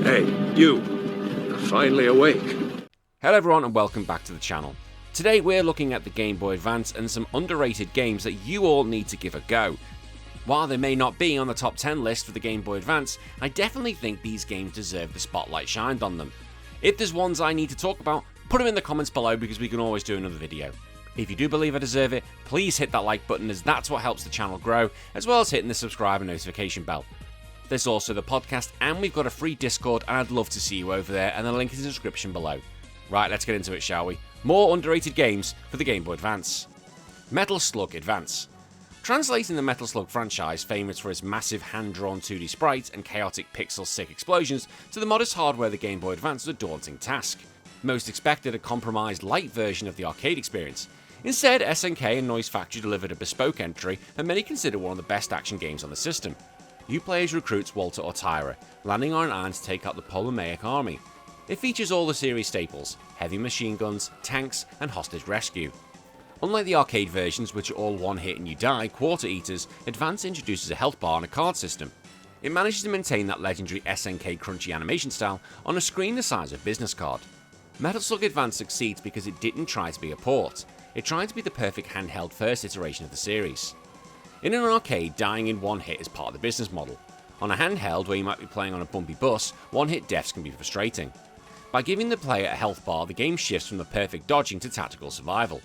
Hey, you. You're finally awake. Hello everyone and welcome back to the channel. Today we're looking at the Game Boy Advance and some underrated games that you all need to give a go. While they may not be on the top 10 list for the Game Boy Advance, I definitely think these games deserve the spotlight shined on them. If there's ones I need to talk about, put them in the comments below because we can always do another video. If you do believe I deserve it, please hit that like button as that's what helps the channel grow, as well as hitting the subscribe and notification bell. There's also the podcast, and we've got a free Discord, and I'd love to see you over there, and the link is in the description below. Right, let's get into it, shall we? More underrated games for the Game Boy Advance. Metal Slug Advance. Translating the Metal Slug franchise, famous for its massive hand-drawn 2D sprites and chaotic pixel-sick explosions, to the modest hardware of the Game Boy Advance was a daunting task. Most expected a compromised light version of the arcade experience. Instead, SNK and Noise Factory delivered a bespoke entry that many consider one of the best action games on the system. You play as recruits Walter or Tyra, landing on an island to take out the Ptolemaic army. It features all the series staples, heavy machine guns, tanks, and hostage rescue. Unlike the arcade versions, which are all one hit and you die, quarter eaters, Advance introduces a health bar and a card system. It manages to maintain that legendary SNK crunchy animation style on a screen the size of a business card. Metal Slug Advance succeeds because it didn't try to be a port, it tried to be the perfect handheld first iteration of the series. In an arcade, dying in one hit is part of the business model. On a handheld, where you might be playing on a bumpy bus, one-hit deaths can be frustrating. By giving the player a health bar, the game shifts from the perfect dodging to tactical survival.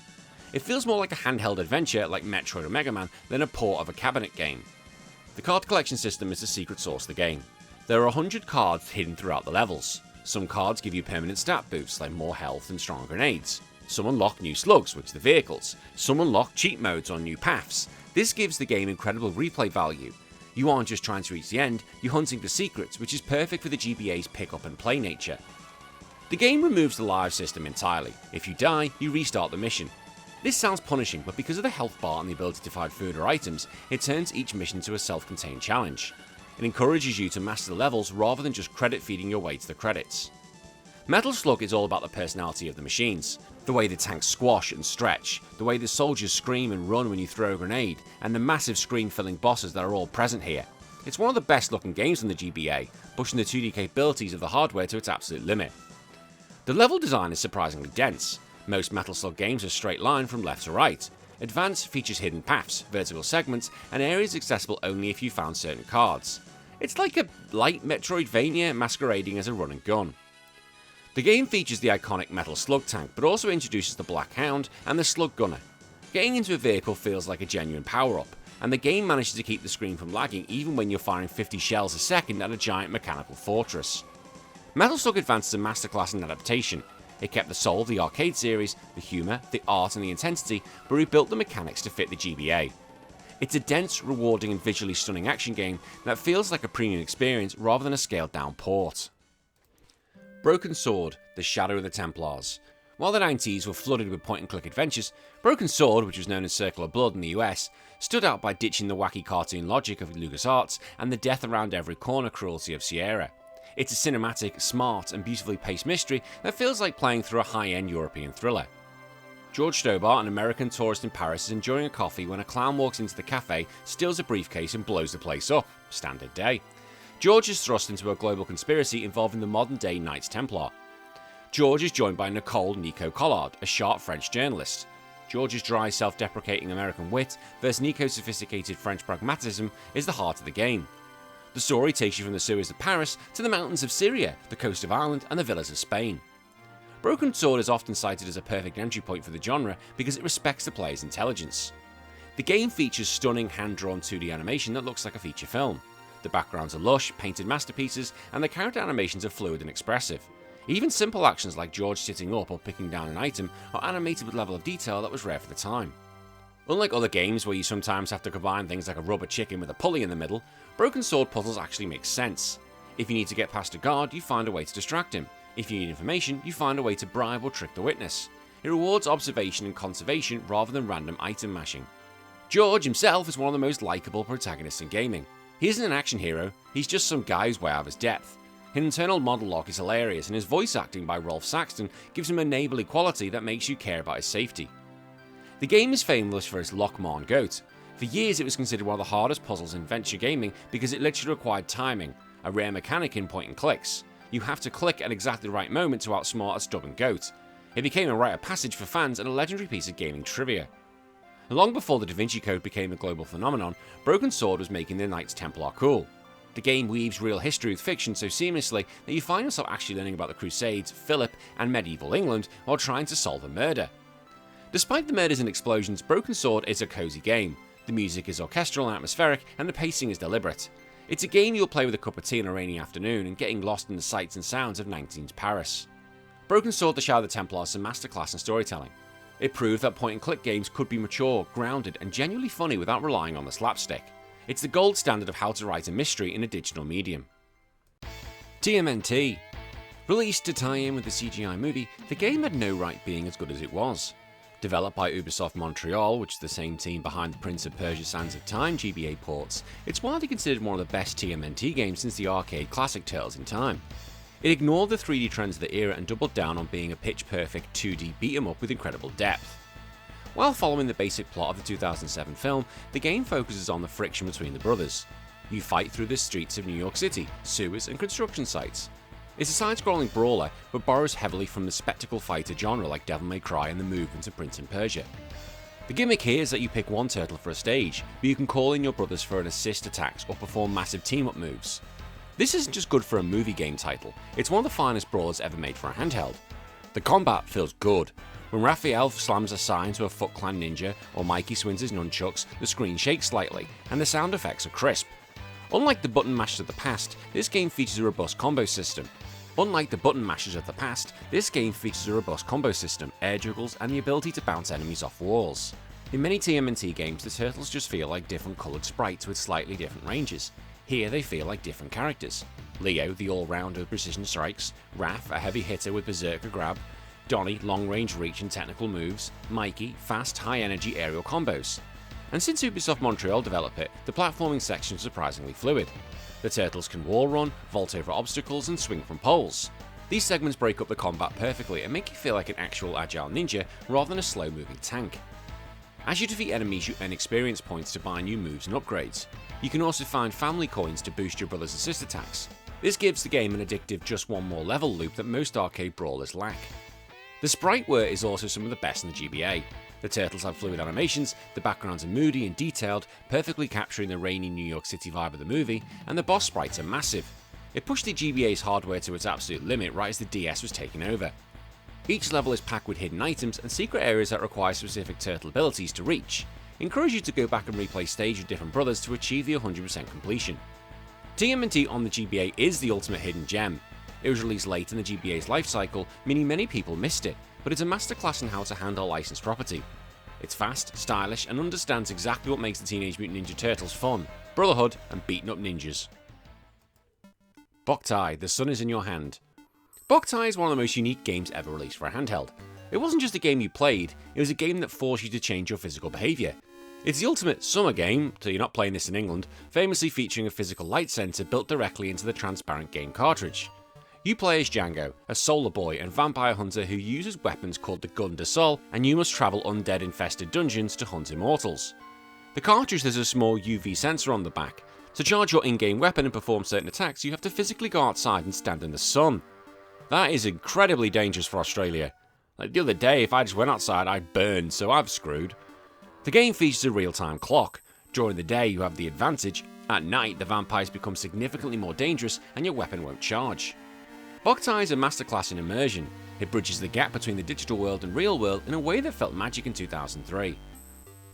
It feels more like a handheld adventure like Metroid or Mega Man than a port of a cabinet game. The card collection system is the secret sauce of the game. There are 100 cards hidden throughout the levels. Some cards give you permanent stat boosts like more health and stronger grenades. Some unlock new slugs, which are the vehicles. Some unlock cheat modes on new paths. This gives the game incredible replay value. You aren't just trying to reach the end, you're hunting for secrets, which is perfect for the GBA's pick up and play nature. The game removes the live system entirely. If you die, you restart the mission. This sounds punishing, but because of the health bar and the ability to find food or items, it turns each mission into a self-contained challenge. It encourages you to master the levels rather than just credit feeding your way to the credits. Metal Slug is all about the personality of the machines. The way the tanks squash and stretch, the way the soldiers scream and run when you throw a grenade, and the massive screen-filling bosses that are all present here. It's one of the best looking games on the GBA, pushing the 2D capabilities of the hardware to its absolute limit. The level design is surprisingly dense. Most Metal Slug games are straight line from left to right. Advance features hidden paths, vertical segments, and areas accessible only if you found certain cards. It's like a light Metroidvania masquerading as a run and gun. The game features the iconic Metal Slug tank, but also introduces the Black Hound and the Slug Gunner. Getting into a vehicle feels like a genuine power-up, and the game manages to keep the screen from lagging even when you're firing 50 shells a second at a giant mechanical fortress. Metal Slug Advance is a masterclass in adaptation. It kept the soul of the arcade series, the humour, the art and the intensity, but rebuilt the mechanics to fit the GBA. It's a dense, rewarding and visually stunning action game that feels like a premium experience rather than a scaled-down port. Broken Sword, The Shadow of the Templars. While the 90s were flooded with point-and-click adventures, Broken Sword, which was known as Circle of Blood in the US, stood out by ditching the wacky cartoon logic of LucasArts and the death around every corner cruelty of Sierra. It's a cinematic, smart and beautifully paced mystery that feels like playing through a high-end European thriller. George Stobart, an American tourist in Paris, is enjoying a coffee when a clown walks into the cafe, steals a briefcase and blows the place up. Standard day. George is thrust into a global conspiracy involving the modern-day Knights Templar. George is joined by Nicole Nico Collard, a sharp French journalist. George's dry, self-deprecating American wit versus Nico's sophisticated French pragmatism is the heart of the game. The story takes you from the sewers of Paris to the mountains of Syria, the coast of Ireland, and the villas of Spain. Broken Sword is often cited as a perfect entry point for the genre because it respects the player's intelligence. The game features stunning hand-drawn 2D animation that looks like a feature film. The backgrounds are lush, painted masterpieces, and the character animations are fluid and expressive. Even simple actions like George sitting up or picking down an item are animated with a level of detail that was rare for the time. Unlike other games where you sometimes have to combine things like a rubber chicken with a pulley in the middle, Broken Sword puzzles actually make sense. If you need to get past a guard, you find a way to distract him. If you need information, you find a way to bribe or trick the witness. It rewards observation and conservation rather than random item mashing. George himself is one of the most likeable protagonists in gaming. He isn't an action hero, he's just some guy who's way out of his depth. His internal monologue is hilarious and his voice acting by Rolf Saxton gives him a neighbourly quality that makes you care about his safety. The game is famous for its Lockmarn goat. For years it was considered one of the hardest puzzles in venture gaming because it literally required timing, a rare mechanic in point and clicks. you have to click at exactly the right moment to outsmart a stubborn goat. It became a rite of passage for fans and a legendary piece of gaming trivia. Long before the Da Vinci Code became a global phenomenon, Broken Sword was making the Knights Templar cool. The game weaves real history with fiction so seamlessly that you find yourself actually learning about the Crusades, Philip, and medieval England while trying to solve a murder. Despite the murders and explosions, Broken Sword is a cozy game. The music is orchestral and atmospheric, and the pacing is deliberate. It's a game you'll play with a cup of tea on a rainy afternoon and getting lost in the sights and sounds of 19th Paris. Broken Sword showed the Templars some masterclass in storytelling. It proved that point-and-click games could be mature, grounded, and genuinely funny without relying on the slapstick. It's the gold standard of how to write a mystery in a digital medium. TMNT. Released to tie in with the CGI movie, the game had no right being as good as it was. Developed by Ubisoft Montreal, which is the same team behind the Prince of Persia Sands of Time GBA ports, it's widely considered one of the best TMNT games since the arcade classic Tales in Time. It ignored the 3D trends of the era and doubled down on being a pitch-perfect 2D beat-em-up with incredible depth. While following the basic plot of the 2007 film, the game focuses on the friction between the brothers. You fight through the streets of New York City, sewers, and construction sites. It's a side-scrolling brawler, but borrows heavily from the spectacle fighter genre like Devil May Cry and the movement of Prince of Persia. The gimmick here is that you pick one turtle for a stage, but you can call in your brothers for an assist attacks or perform massive team-up moves. This isn't just good for a movie game title, it's one of the finest brawlers ever made for a handheld. The combat feels good. When Raphael slams a sign to a Foot Clan ninja or Mikey swings his nunchucks, the screen shakes slightly, and the sound effects are crisp. Unlike the button mashers of the past, this game features a robust combo system. Air juggles, and the ability to bounce enemies off walls. In many TMNT games, the turtles just feel like different coloured sprites with slightly different ranges. Here they feel like different characters. Leo, the all-rounder with precision strikes, Raph, a heavy hitter with berserker grab, Donnie, long-range reach and technical moves, Mikey, fast, high-energy aerial combos. And since Ubisoft Montreal developed it, the platforming section is surprisingly fluid. The turtles can wall run, vault over obstacles, and swing from poles. These segments break up the combat perfectly and make you feel like an actual agile ninja rather than a slow-moving tank. As you defeat enemies, you earn experience points to buy new moves and upgrades. You can also find family coins to boost your brother's assist attacks. This gives the game an addictive just one more level loop that most arcade brawlers lack. The sprite work is also some of the best in the GBA. The turtles have fluid animations, the backgrounds are moody and detailed, perfectly capturing the rainy New York City vibe of the movie, and the boss sprites are massive. It pushed the GBA's hardware to its absolute limit right as the DS was taken over. Each level is packed with hidden items and secret areas that require specific turtle abilities to reach. Encourage you to go back and replay stage with different brothers to achieve the 100% completion. TMNT on the GBA is the ultimate hidden gem. It was released late in the GBA's life cycle, meaning many people missed it, but it's a masterclass in how to handle licensed property. It's fast, stylish, and understands exactly what makes the Teenage Mutant Ninja Turtles fun: brotherhood and beating up ninjas. Boktai, The Sun is in Your Hand. Boktai is one of the most unique games ever released for a handheld. It wasn't just a game you played, it was a game that forced you to change your physical behaviour. It's the ultimate summer game, so you're not playing this in England, famously featuring a physical light sensor built directly into the transparent game cartridge. You play as Django, a solar boy and vampire hunter who uses weapons called the Gun de Sol, and you must travel undead-infested dungeons to hunt immortals. The cartridge has a small UV sensor on the back. To charge your in-game weapon and perform certain attacks, you have to physically go outside and stand in the sun. That is incredibly dangerous for Australia. Like the other day, if I just went outside, I'd burn, so I've screwed. The game features a real-time clock. During the day, you have the advantage. At night, the vampires become significantly more dangerous and your weapon won't charge. Boktai is a masterclass in immersion. It bridges the gap between the digital world and real world in a way that felt magic in 2003.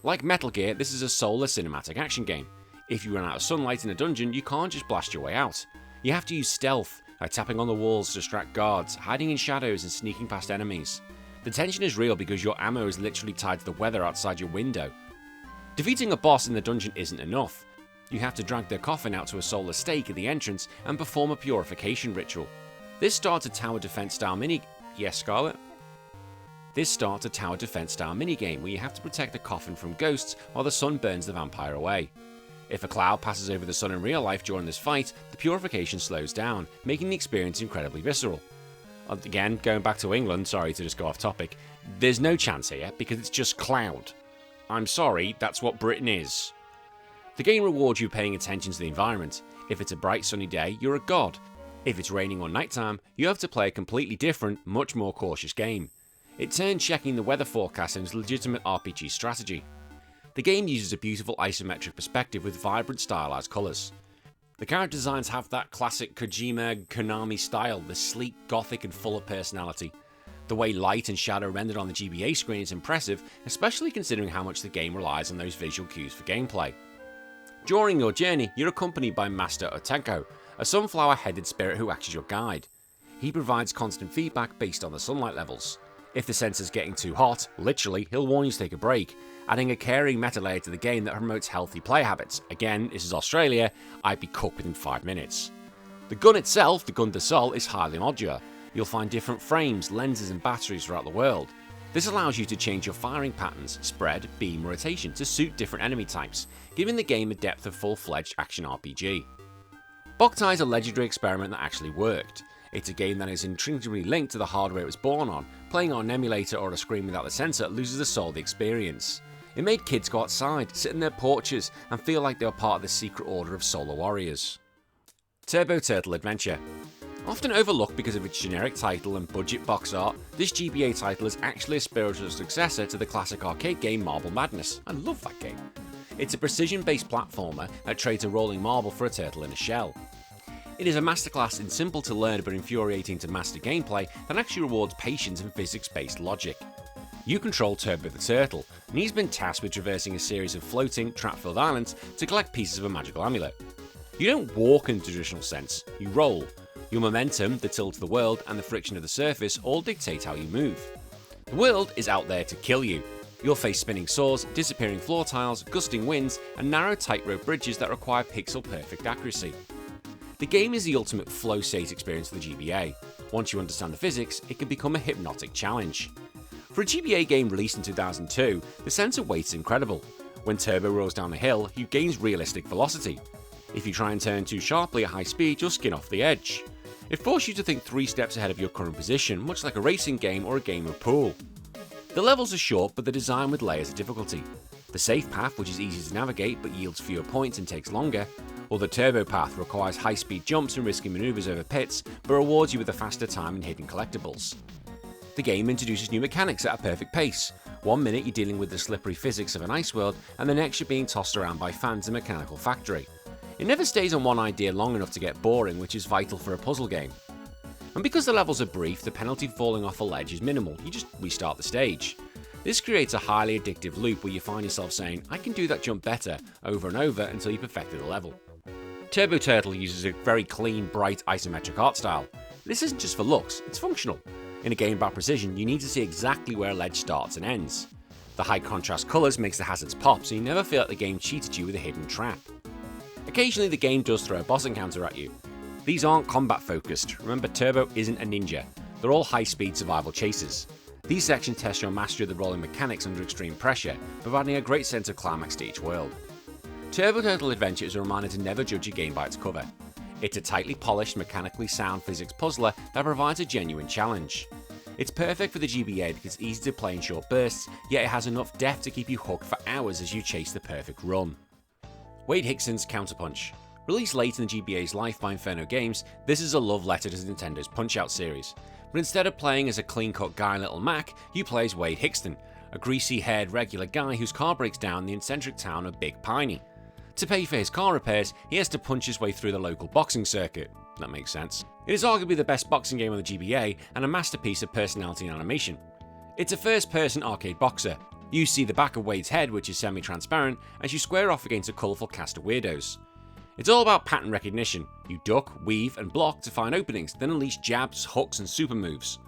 Like Metal Gear, this is a soulless cinematic action game. If you run out of sunlight in a dungeon, you can't just blast your way out. You have to use stealth, like tapping on the walls to distract guards, hiding in shadows and sneaking past enemies. The tension is real because your ammo is literally tied to the weather outside your window. Defeating a boss in the dungeon isn't enough. You have to drag their coffin out to a soulless stake at the entrance and perform a purification ritual. This starts a tower defense style minigame where you have to protect the coffin from ghosts while the sun burns the vampire away. If a cloud passes over the sun in real life during this fight, the purification slows down, making the experience incredibly visceral. Again, going back to England, sorry to just go off topic, there's no chance here because it's just cloud. I'm sorry, that's what Britain is. The game rewards you paying attention to the environment. If it's a bright sunny day, you're a god. If it's raining or nighttime, you have to play a completely different, much more cautious game. It turns checking the weather forecast into legitimate RPG strategy. The game uses a beautiful isometric perspective with vibrant stylized colours. The character designs have that classic Kojima Konami style, the sleek, gothic and full of personality. The way light and shadow rendered on the GBA screen is impressive, especially considering how much the game relies on those visual cues for gameplay. During your journey, you're accompanied by Master Otenko, a sunflower-headed spirit who acts as your guide. He provides constant feedback based on the sunlight levels. If the sensor's getting too hot, literally, he'll warn you to take a break, adding a caring meta layer to the game that promotes healthy play habits. Again, this is Australia, I'd be cooked within 5 minutes. The gun itself, the gun de sol, is highly modular. You'll find different frames, lenses and batteries throughout the world. This allows you to change your firing patterns, spread, beam, rotation to suit different enemy types, giving the game a depth of full-fledged action RPG. Boktai is a legendary experiment that actually worked. It's a game that is intrinsically linked to the hardware it was born on. Playing on an emulator or a screen without the sensor loses the soul of the experience. It made kids go outside, sit in their porches, and feel like they were part of the secret order of solo warriors. Turbo Turtle Adventure. Often overlooked because of its generic title and budget box art, this GBA title is actually a spiritual successor to the classic arcade game Marble Madness. I love that game. It's a precision-based platformer that trades a rolling marble for a turtle in a shell. It is a masterclass in simple to learn but infuriating to master gameplay that actually rewards patience and physics-based logic. You control Turbo the Turtle, and he's been tasked with traversing a series of floating, trap-filled islands to collect pieces of a magical amulet. You don't walk in the traditional sense, you roll. Your momentum, the tilt of the world, and the friction of the surface all dictate how you move. The world is out there to kill you. You'll face spinning saws, disappearing floor tiles, gusting winds, and narrow tightrope bridges that require pixel-perfect accuracy. The game is the ultimate flow state experience for the GBA. Once you understand the physics, it can become a hypnotic challenge. For a GBA game released in 2002, the sense of weight's incredible. When Turbo rolls down a hill, he gains realistic velocity. If you try and turn too sharply at high speed, you'll skin off the edge. It forces you to think 3 steps ahead of your current position, much like a racing game or a game of pool. The levels are short, but they're designed with layers of difficulty. The safe path, which is easy to navigate but yields fewer points and takes longer, or the turbo path requires high-speed jumps and risky maneuvers over pits, but rewards you with a faster time and hidden collectibles. The game introduces new mechanics at a perfect pace. 1 minute you're dealing with the slippery physics of an ice world, and the next you're being tossed around by fans in a mechanical factory. It never stays on one idea long enough to get boring, which is vital for a puzzle game. And because the levels are brief, the penalty for falling off a ledge is minimal, you just restart the stage. This creates a highly addictive loop where you find yourself saying, I can do that jump better, over and over until you perfected the level. Turbo Turtle uses a very clean, bright, isometric art style. This isn't just for looks, it's functional. In a game about precision, you need to see exactly where a ledge starts and ends. The high contrast colours makes the hazards pop, so you never feel like the game cheated you with a hidden trap. Occasionally the game does throw a boss encounter at you. These aren't combat focused, remember Turbo isn't a ninja, they're all high speed survival chases. These sections test your mastery of the rolling mechanics under extreme pressure, providing a great sense of climax to each world. Turbo Turtle Adventure is a reminder to never judge a game by its cover. It's a tightly polished, mechanically sound physics puzzler that provides a genuine challenge. It's perfect for the GBA because it's easy to play in short bursts, yet it has enough depth to keep you hooked for hours as you chase the perfect run. Wade Hixon's Counterpunch. Released late in the GBA's life by Inferno Games, this is a love letter to Nintendo's Punch-Out series. But instead of playing as a clean-cut guy Little Mac, you play as Wade Hixon, a greasy-haired regular guy whose car breaks down in the eccentric town of Big Piney. To pay for his car repairs, he has to punch his way through the local boxing circuit. That makes sense. It is arguably the best boxing game on the GBA and a masterpiece of personality and animation. It's a first-person arcade boxer. You see the back of Wade's head, which is semi-transparent, as you square off against a colourful cast of weirdos. It's all about pattern recognition. You duck, weave, and block to find openings, then unleash jabs, hooks, and super moves.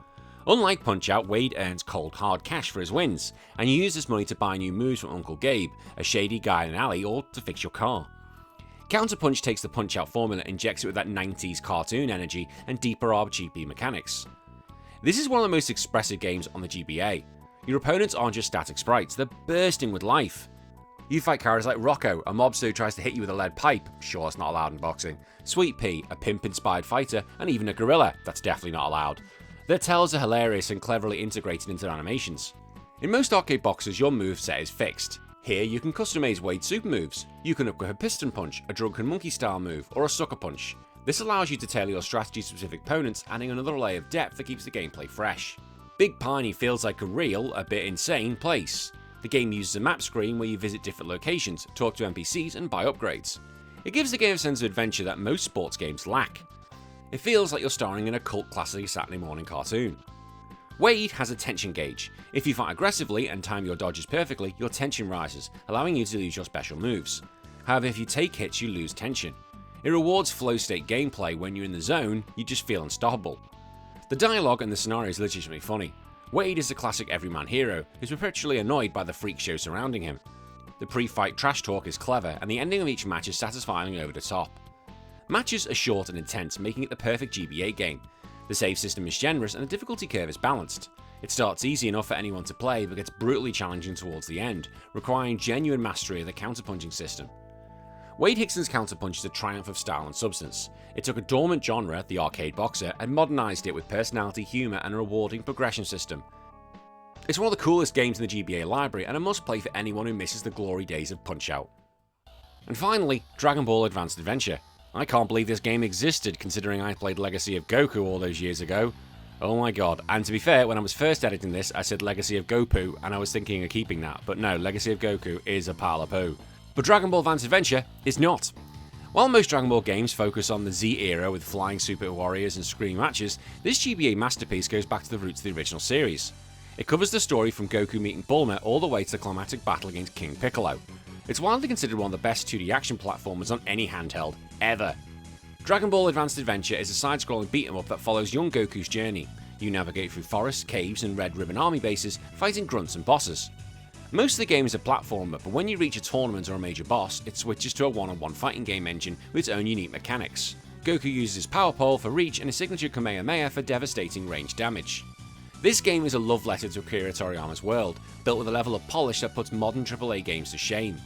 Unlike Punch-Out, Wade earns cold hard cash for his wins, and you use this money to buy new moves from Uncle Gabe, a shady guy in an alley, or to fix your car. Counterpunch takes the Punch-Out formula, injects it with that 90s cartoon energy and deeper RGB mechanics. This is one of the most expressive games on the GBA. Your opponents aren't just static sprites, they're bursting with life. You fight characters like Rocco, a mobster who tries to hit you with a lead pipe, sure it's not allowed in boxing, Sweet Pea, a pimp-inspired fighter, and even a gorilla, that's definitely not allowed. Their tells are hilarious and cleverly integrated into their animations. In most arcade boxes, your moveset is fixed. Here you can customize Wade's super moves. You can upgrade a piston punch, a drunken monkey style move, or a sucker punch. This allows you to tailor your strategy to specific opponents, adding another layer of depth that keeps the gameplay fresh. Big Piney feels like a real, a bit insane place. The game uses a map screen where you visit different locations, talk to NPCs and buy upgrades. It gives the game a sense of adventure that most sports games lack. It feels like you're starring in a cult classic Saturday morning cartoon. Wade has a tension gauge. If you fight aggressively and time your dodges perfectly, your tension rises, allowing you to use your special moves. However, if you take hits, you lose tension. It rewards flow state gameplay. When you're in the zone, you just feel unstoppable. The dialogue and the scenario is legitimately funny. Wade is the classic everyman hero, who's perpetually annoyed by the freak show surrounding him. The pre-fight trash talk is clever, and the ending of each match is satisfying and over the top. Matches are short and intense, making it the perfect GBA game. The save system is generous and the difficulty curve is balanced. It starts easy enough for anyone to play, but gets brutally challenging towards the end, requiring genuine mastery of the counterpunching system. Wade Hixon's counterpunch is a triumph of style and substance. It took a dormant genre, the arcade boxer, and modernised it with personality, humour and a rewarding progression system. It's one of the coolest games in the GBA library and a must-play for anyone who misses the glory days of Punch-Out! And finally, Dragon Ball Advanced Adventure. I can't believe this game existed considering I played Legacy of Goku all those years ago. Oh my god, and to be fair, when I was first editing this I said Legacy of Goku and I was thinking of keeping that, but no, Legacy of Goku is a pile of poo. But Dragon Ball Advanced Adventure is not. While most Dragon Ball games focus on the Z era with flying super warriors and screaming matches, this GBA masterpiece goes back to the roots of the original series. It covers the story from Goku meeting Bulma all the way to the climactic battle against King Piccolo. It's widely considered one of the best 2D action platformers on any handheld, ever. Dragon Ball Advanced Adventure is a side-scrolling beat-em-up that follows young Goku's journey. You navigate through forests, caves and Red Ribbon Army bases, fighting grunts and bosses. Most of the game is a platformer, but when you reach a tournament or a major boss, it switches to a one-on-one fighting game engine with its own unique mechanics. Goku uses his power pole for reach and his signature Kamehameha for devastating range damage. This game is a love letter to Akira Toriyama's world, built with a level of polish that puts modern AAA games to shame.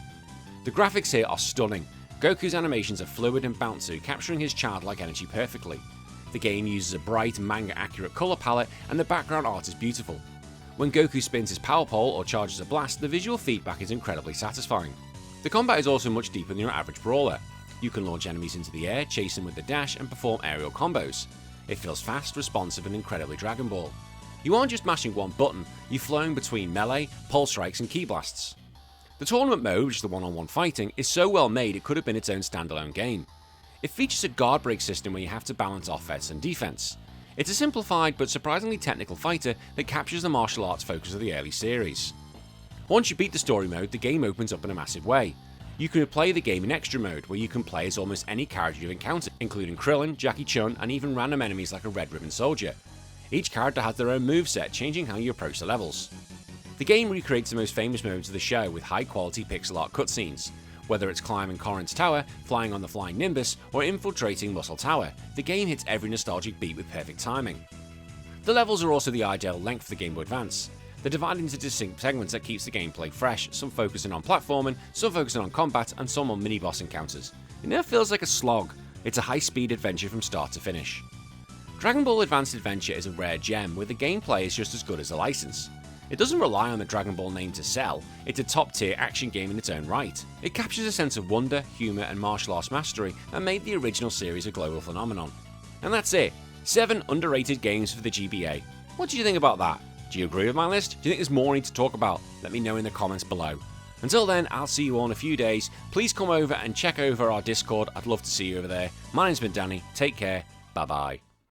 The graphics here are stunning. Goku's animations are fluid and bouncy, capturing his childlike energy perfectly. The game uses a bright, manga-accurate colour palette, and the background art is beautiful. When Goku spins his power pole or charges a blast, the visual feedback is incredibly satisfying. The combat is also much deeper than your average brawler. You can launch enemies into the air, chase them with the dash, and perform aerial combos. It feels fast, responsive, and incredibly Dragon Ball. You aren't just mashing one button, you're flowing between melee, pole strikes, and ki blasts. The tournament mode, which is the one-on-one fighting, is so well made it could have been its own standalone game. It features a guard break system where you have to balance offense and defense. It's a simplified but surprisingly technical fighter that captures the martial arts focus of the early series. Once you beat the story mode, the game opens up in a massive way. You can play the game in extra mode, where you can play as almost any character you've encountered, including Krillin, Jackie Chun, and even random enemies like a Red Ribbon Soldier. Each character has their own moveset, changing how you approach the levels. The game recreates the most famous moments of the show with high-quality pixel art cutscenes. Whether it's climbing Corin's tower, flying on the flying Nimbus, or infiltrating Muscle Tower, the game hits every nostalgic beat with perfect timing. The levels are also the ideal length for the Game Boy Advance. They're divided into distinct segments that keeps the gameplay fresh, some focusing on platforming, some focusing on combat, and some on mini-boss encounters. It never feels like a slog. It's a high-speed adventure from start to finish. Dragon Ball Advanced Adventure is a rare gem where the gameplay is just as good as the license. It doesn't rely on the Dragon Ball name to sell, it's a top-tier action game in its own right. It captures a sense of wonder, humour and martial arts mastery and made the original series a global phenomenon. And that's it, 7 underrated games for the GBA. What do you think about that? Do you agree with my list? Do you think there's more I need to talk about? Let me know in the comments below. Until then, I'll see you all in a few days. Please come over and check over our Discord, I'd love to see you over there. My name's been Danny, take care, bye bye.